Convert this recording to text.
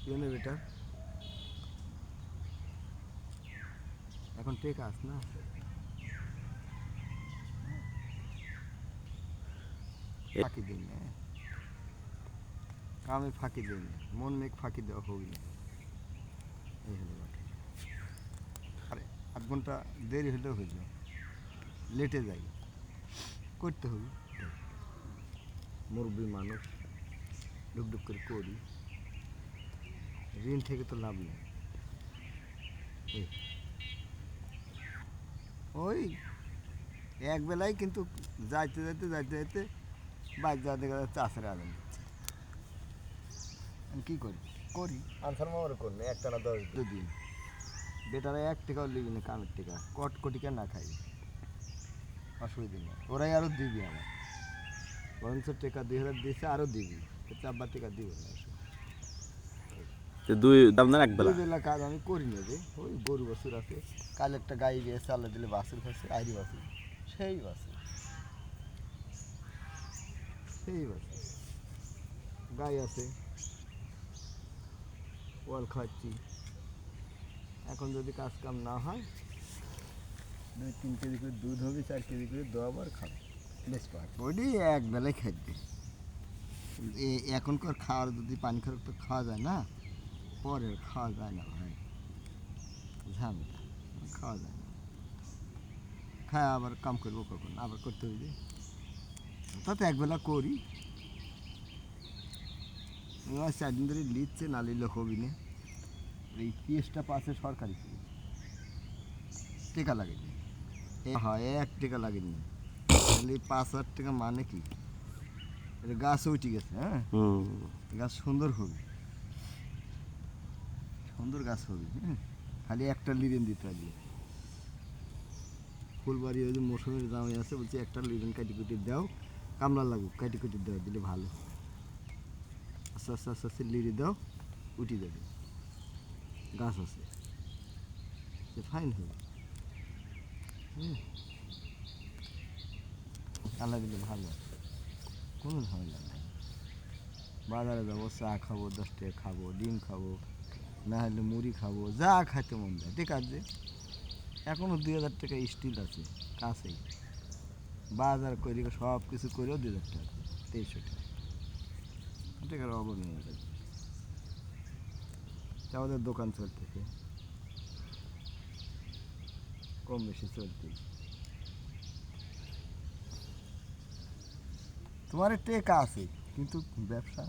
কেনে বেটা এখন টেক আস না ফাঁকি দিন না কামে ফাঁকি দিন মন মেঘ ফাঁকি দেওয়া হোক না এই হলো ব্যাপার আরে 8 ঘন্টা দেরি হলেও হইল লেটে যাই করতে হবে মুরব্বী মানুষ ডুকডুক করে করি ঋণ থেকে তো লাভ নেই ওই এক বেলায় কিন্তু যাইতে যাইতে যাইতে যাইতে বাইক যাওয়া দেখা যাচ্ছে আসরে আলেন আমি কী করি করি আনসার মামারও করি না একটা না 10 দিন বেটারা 1 টাকাও লিবি না কামের টাকা কটকটিকা না খাই অসুবিধা নেই ওরাই আরও দিবি আমার বরঞ্চ টাকা 2000 দিয়েছে আরও দিবি চারবার টাকা দিব না দুই দাম দেন এক বেলা দুই বেলা কাজ আমি করি না রে ওই গরু বাছুর আছে কাল একটা গাই গিয়ে চালা দিলে বাছুর খাচ্ছে আইরি বাছুর সেই বাছুর গাই আছে ওয়াল খাচ্ছি এখন যদি কাজ কাম না হয় 2-3 কেজি করে দুধ হবে 4 কেজি করে দোয়াবার খাবে বেশ পাক ওইটি এক বেলায় খাদ্য এখনকার খাওয়ার যদি পানি খাওয়ার তো খাওয়া যায় না পরে খাওয়া যায় না ভাই ঝামেলা খাওয়া যায় না খায় আবার কাম করবো কখন আবার করতে হবে তাতে একবেলা করি 4 দিন ধরে লিখছে না লিখলে হবি না এই পিএসটা পাশে সরকারি টেকা লাগেনি হয় 1 টাকা লাগেনি তাহলে 5,000 টাকা মানে কি এটা গাছ উঠে গেছে হ্যাঁ গাছ সুন্দর হবে সুন্দর গাছ হবে হ্যাঁ খালি একটা লিরেন দিতে হবে ফুলবাড়ি ওই যে মৌসুমের দামে আছে বলছে একটা লিরেন কাটি কুটি দাও কামলা লাগুক কাটি কুটি দেওয়া দিলে ভালো আস্তে আস্তে আস্তে আস্তে লিরে দাও উঠে যাবে গাছ আছে সে ফাইন হবে আল্লাহ দিলে ভালো কোনো ঝামেলা নেই বাজারে যাবো চা খাবো 10 টাকা খাবো ডিম খাবো না হলে মুড়ি খাবো যা খাইতে মন যায় ঠিক আছে এখনও 2000 টাকা স্টিল আছে কাছেই বাজার করে সব কিছু করেও 2000 টাকা 2300 টাকা টাকার অভাব নেই আমাদের দোকান চলতেছে কম বেশি চলতে তোমার টেকা আছে কিন্তু ব্যবসা